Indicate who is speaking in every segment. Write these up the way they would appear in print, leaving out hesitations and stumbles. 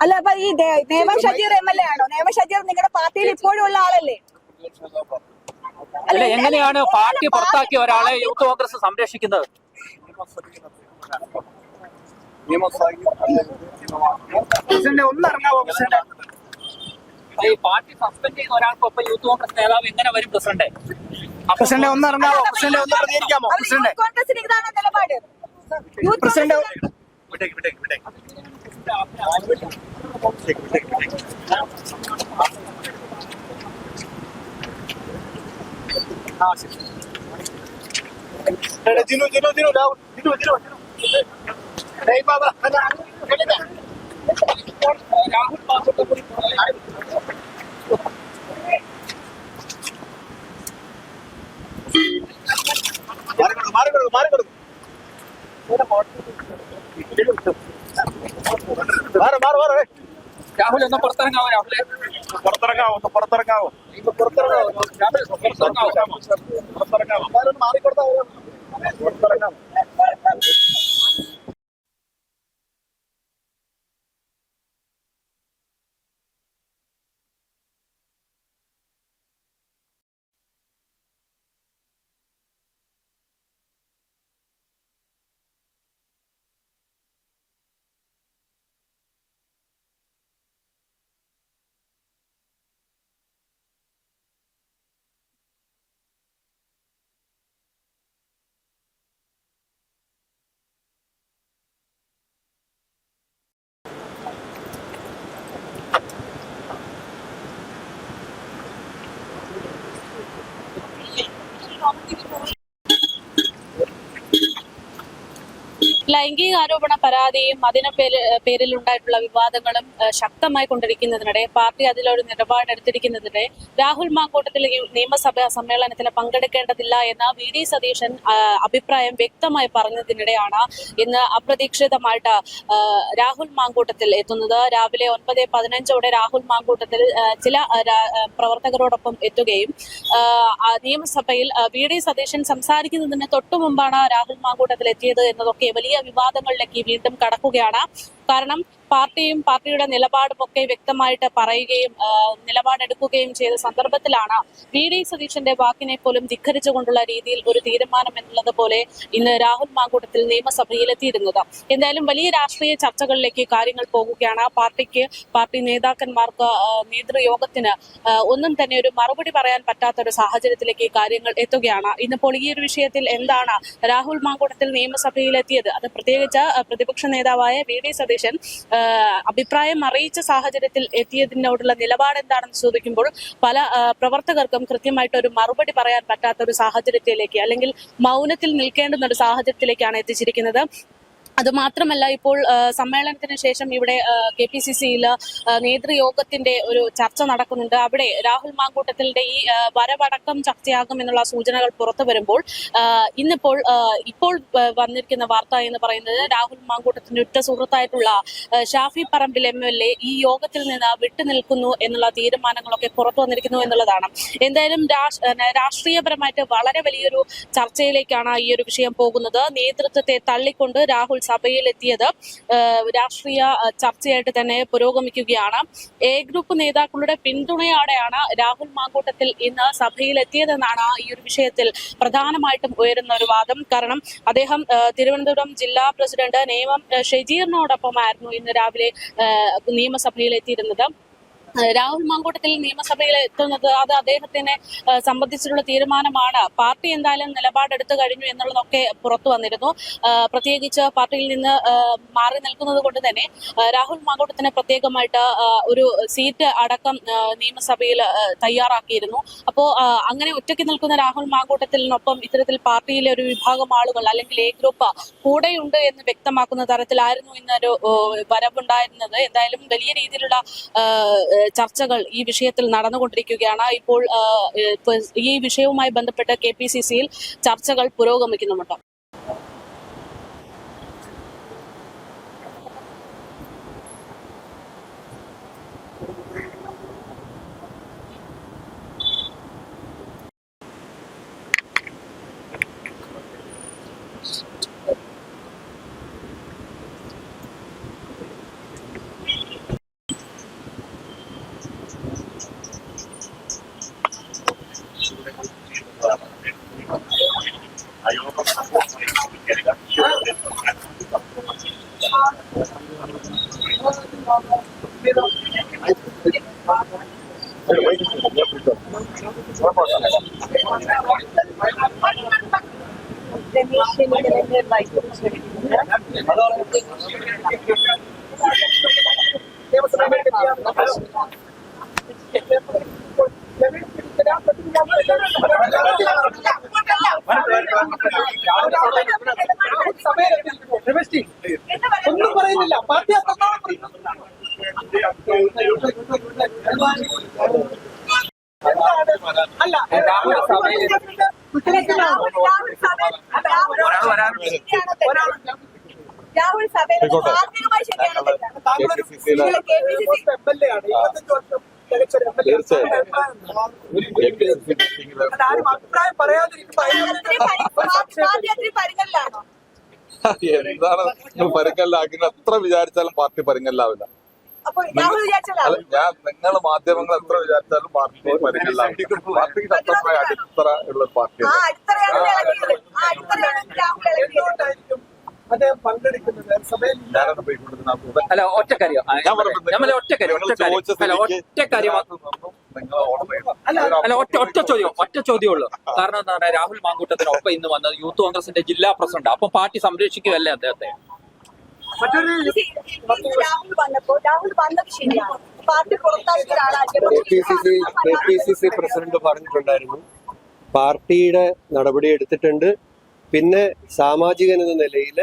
Speaker 1: അല്ല, അപ്പൊ ഈ നേമം ഷജീർ MLA ആണോ? നേമം ഷജീർ നിങ്ങളുടെ പാർട്ടിയിൽ ഇപ്പോഴും ഉള്ള ആളല്ലേ?
Speaker 2: അല്ല, എങ്ങനെയാണ് പാർട്ടി പുറത്താക്കിയ ഒരാളെ യൂത്ത് കോൺഗ്രസ് സംരക്ഷിക്കുന്നത്? ഈ പാർട്ടി സസ്പെൻഡ് ചെയ്യുന്ന ഒരാൾക്കൊപ്പം യൂത്ത് കോൺഗ്രസ് നേതാവ് എങ്ങനെ വരും പ്രസിഡന്റ്?
Speaker 3: പ്രസിഡന്റ് ഒന്ന് ഇറങ്ങാമോ? പ്രസിഡന്റ് ഒന്ന് പ്രതികരിക്കാമോ? പ്രസിഡന്റ്
Speaker 1: കോൺഗ്രസിന് ഇതാണോ നിലപാട്?
Speaker 3: പ്രസിഡന്റ് ജിനു ജിനു ജിനു രാഹുൽ ജിനു ജിനു
Speaker 2: രാഹുൽ ഒന്ന് പുറത്തിറങ്ങാവോ? രാഹുലെ
Speaker 3: പുറത്തിറങ്ങാവോ?
Speaker 4: ലൈംഗികാരോപണ പരാതിയും അതിന് പേരിലുണ്ടായിട്ടുള്ള വിവാദങ്ങളും ശക്തമായി കൊണ്ടിരിക്കുന്നതിനിടെ പാർട്ടി അതിലൊരു നിലപാടെടുത്തിരിക്കുന്നതിനിടെ രാഹുൽ മാങ്കൂട്ടത്തിൽ നിയമസഭാ സമ്മേളനത്തിൽ പങ്കെടുക്കേണ്ടതില്ല എന്ന VD സതീശൻ അഭിപ്രായം വ്യക്തമായി പറഞ്ഞതിനിടെയാണ് ഇന്ന് അപ്രതീക്ഷിതമായിട്ട് രാഹുൽ മാങ്കൂട്ടത്തിൽ എത്തുന്നത്. രാവിലെ 9:15 രാഹുൽ മാങ്കൂട്ടത്തിൽ ചില പ്രവർത്തകരോടൊപ്പം എത്തുകയും നിയമസഭയിൽ VD സതീശൻ സംസാരിക്കുന്നതിന് തൊട്ടു മുമ്പാണ് രാഹുൽ മാങ്കൂട്ടത്തിൽ എത്തിയത് എന്നതൊക്കെ വലിയ വിവാദങ്ങളിലേക്ക് വീണ്ടും കടക്കുകയാണ്. കാരണം പാർട്ടിയും പാർട്ടിയുടെ നിലപാടുമൊക്കെ വ്യക്തമായിട്ട് പറയുകയും നിലപാടെടുക്കുകയും ചെയ്ത സന്ദർഭത്തിലാണ് VD സതീശന്റെ വാക്കിനെ പോലും ധിക്കരിച്ചുകൊണ്ടുള്ള രീതിയിൽ ഒരു തീരുമാനം എന്നുള്ളത് പോലെ ഇന്ന് രാഹുൽ മാങ്കൂട്ടത്തിൽ നിയമസഭയിലെത്തിയിരുന്നത്. എന്തായാലും വലിയ രാഷ്ട്രീയ ചർച്ചകളിലേക്ക് കാര്യങ്ങൾ പോകുകയാണ്. പാർട്ടി നേതാക്കന്മാർക്ക് നേതൃയോഗത്തിന് ഒന്നും തന്നെ ഒരു മറുപടി പറയാൻ പറ്റാത്ത ഒരു സാഹചര്യത്തിലേക്ക് കാര്യങ്ങൾ എത്തുകയാണ്. ഇന്നിപ്പോൾ ഈ ഒരു വിഷയത്തിൽ എന്താണ് രാഹുൽ മാങ്കൂട്ടത്തിൽ നിയമസഭയിലെത്തിയത്? അത് പ്രത്യേകിച്ച് പ്രതിപക്ഷ നേതാവായ VD സതീശൻ അഭിപ്രായം അറിയിച്ച സാഹചര്യത്തിൽ എത്തിയതിനോടുള്ള നിലപാട് എന്താണെന്ന് ചോദിക്കുമ്പോൾ പല പ്രവർത്തകർക്കും കൃത്യമായിട്ട് ഒരു മറുപടി പറയാൻ പറ്റാത്ത ഒരു സാഹചര്യത്തിലേക്ക്, അല്ലെങ്കിൽ മൗനത്തിൽ നിൽക്കേണ്ടുന്ന ഒരു സാഹചര്യത്തിലേക്കാണ് എത്തിച്ചിരിക്കുന്നത്. അതുമാത്രമല്ല, ഇപ്പോൾ സമ്മേളനത്തിന് ശേഷം ഇവിടെ KPCCയിൽ നേതൃയോഗത്തിന്റെ ഒരു ചർച്ച നടക്കുന്നുണ്ട്. അവിടെ രാഹുൽ മാങ്കൂട്ടത്തിന്റെ ഈ വരവടക്കം ചർച്ചയാകും എന്നുള്ള സൂചനകൾ പുറത്തു വരുമ്പോൾ ഇപ്പോൾ വന്നിരിക്കുന്ന വാർത്ത എന്ന് പറയുന്നത് രാഹുൽ മാങ്കൂട്ടത്തിന്റെ ഉറ്റ സുഹൃത്തായിട്ടുള്ള ഷാഫി പറമ്പിൽ MLA ഈ യോഗത്തിൽ നിന്ന് വിട്ടുനിൽക്കുന്നു എന്നുള്ള തീരുമാനങ്ങളൊക്കെ പുറത്തു വന്നിരിക്കുന്നു എന്നുള്ളതാണ്. എന്തായാലും രാഷ്ട്രീയപരമായിട്ട് വളരെ വലിയൊരു ചർച്ചയിലേക്കാണ് ഈ ഒരു വിഷയം പോകുന്നത്. നേതൃത്വത്തെ തള്ളിക്കൊണ്ട് രാഹുൽ സഭയിലെത്തിയത് രാഷ്ട്രീയ ചർച്ചയായിട്ട് തന്നെ പുരോഗമിക്കുകയാണ്. ഗ്രൂപ്പ് നേതാക്കളുടെ പിന്തുണയോടെയാണ് രാഹുൽ മാങ്കൂട്ടത്തിൽ ഇന്ന് സഭയിലെത്തിയതെന്നാണ് ഈ ഒരു വിഷയത്തിൽ പ്രധാനമായിട്ടും ഉയരുന്ന ഒരു വാദം. കാരണം അദ്ദേഹം തിരുവനന്തപുരം ജില്ലാ പ്രസിഡന്റ് നേമം ഷജീറിനോടൊപ്പമായിരുന്നു ഇന്ന് രാവിലെ നിയമസഭയിലെത്തിയിരുന്നത്. രാഹുൽ മാങ്കൂട്ടത്തിൽ നിയമസഭയിൽ എത്തുന്നത് അത് അദ്ദേഹത്തിനെ സംബന്ധിച്ചിട്ടുള്ള തീരുമാനമാണ്. പാർട്ടി എന്തായാലും നിലപാടെടുത്തു കഴിഞ്ഞു എന്നുള്ളതൊക്കെ പുറത്തു വന്നിരുന്നു. പ്രത്യേകിച്ച് പാർട്ടിയിൽ നിന്ന് മാറി നിൽക്കുന്നത് കൊണ്ട് തന്നെ രാഹുൽ മാങ്കൂട്ടത്തിന് പ്രത്യേകമായിട്ട് ഒരു സീറ്റ് അടക്കം നിയമസഭയിൽ തയ്യാറാക്കിയിരുന്നു. അപ്പോൾ അങ്ങനെ ഒറ്റയ്ക്ക് നിൽക്കുന്ന രാഹുൽ മാങ്കൂട്ടത്തിനൊപ്പം ഇത്തരത്തിൽ പാർട്ടിയിലെ ഒരു വിഭാഗം ആളുകൾ അല്ലെങ്കിൽ ഗ്രൂപ്പ് കൂടെയുണ്ട് എന്ന് വ്യക്തമാക്കുന്ന തരത്തിലായിരുന്നു ഇന്നൊരു വരവുണ്ടായിരുന്നത്. എന്തായാലും വലിയ രീതിയിലുള്ള ചർച്ചകൾ ഈ വിഷയത്തിൽ നടന്നുകൊണ്ടിരിക്കുകയാണ്. ഇപ്പോൾ ഈ വിഷയവുമായി ബന്ധപ്പെട്ട് KPCCയിൽ ചർച്ചകൾ പുരോഗമിക്കുന്നുമുണ്ട്.
Speaker 3: ഒന്നും പറയുന്നില്ല പാർട്ടി അല്ല
Speaker 1: രാഹുൽ സഭയിൽ ധാർമ്മികമായി ശരിയാണോ
Speaker 3: താങ്കളൊരു MLA ആണ് 25 വർഷം തികച്ചൊരു MLA. ആരും അഭിപ്രായം പറയാതിരിക്കുമ്പോ
Speaker 1: പരിഗണനാണോ?
Speaker 5: എന്താണ് പരിക്കല്ലാക്കുന്ന എത്ര വിചാരിച്ചാലും പാർട്ടി പരിങ്ങല്ലാവില്ല.
Speaker 1: അപ്പൊ രാഹുൽ വിചാരിച്ചതാണ്
Speaker 5: നിങ്ങൾ മാധ്യമങ്ങൾ എത്ര വിചാരിച്ചാലും പാർട്ടി പരിങ്ങല്ലാവില്ല. പാർട്ടിക്ക് ശക്തമായ അടിത്തറ ഉള്ള പാർട്ടിയാണ്.
Speaker 1: ആ അടിത്തറയാണ് ഇളകിയത്. ആ അടിത്തറയാണ് രാഹുൽ ഇളകിയത്.
Speaker 3: എന്തുകൊണ്ടായിരിക്കും അദ്ദേഹം പങ്കെടുക്കുന്നത് സഭയിൽ?
Speaker 5: ഞാനത് പോയിക്കൊണ്ടിരുന്ന
Speaker 2: അല്ല ഒറ്റക്കാര്യം നമ്മളെ ഒറ്റക്കാര്യം അല്ല ഒറ്റ ചോദ്യമുള്ളൂ. കാരണം എന്താ പറയാ, രാഹുൽ മാങ്കൂട്ടത്തിനൊപ്പം ഇന്ന് വന്നത് യൂത്ത് കോൺഗ്രസിന്റെ ജില്ലാ പ്രസിഡന്റ്. അപ്പൊ പാർട്ടി സംരക്ഷിക്കുകയല്ലേ അദ്ദേഹത്തെ?
Speaker 1: രാഹുൽ വന്നത് ശരിയാണ്. പാർട്ടി പുറത്താക്കിയ
Speaker 6: KPCC പ്രസിഡന്റ് പറഞ്ഞിട്ടുണ്ടായിരുന്നു, പാർട്ടിയുടെ നടപടി എടുത്തിട്ടുണ്ട്. പിന്നെ സാമാജികൻ എന്ന നിലയിൽ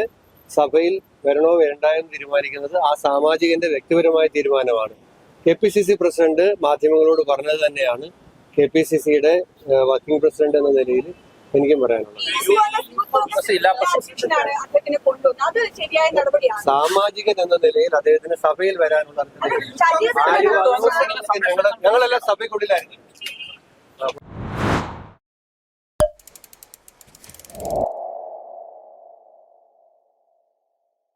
Speaker 6: സഭയിൽ വരണോ വേണ്ട എന്ന് തീരുമാനിക്കുന്നത് ആ സാമാജികന്റെ വ്യക്തിപരമായ തീരുമാനമാണ്. KPCC പ്രസിഡന്റ് മാധ്യമങ്ങളോട് പറഞ്ഞത് തന്നെയാണ് KPCCയുടെ വർക്കിംഗ് പ്രസിഡന്റ് എന്ന നിലയിൽ എനിക്കും പറയാനുള്ളത്.
Speaker 1: അത് ശരിയായ നടപടിയാണ്.
Speaker 6: സാമാജികൻ എന്ന നിലയിൽ അദ്ദേഹത്തിന് സഭയിൽ വരാനുള്ള ഞങ്ങളെല്ലാം സഭയ്ക്കുള്ളിലായിരുന്നു.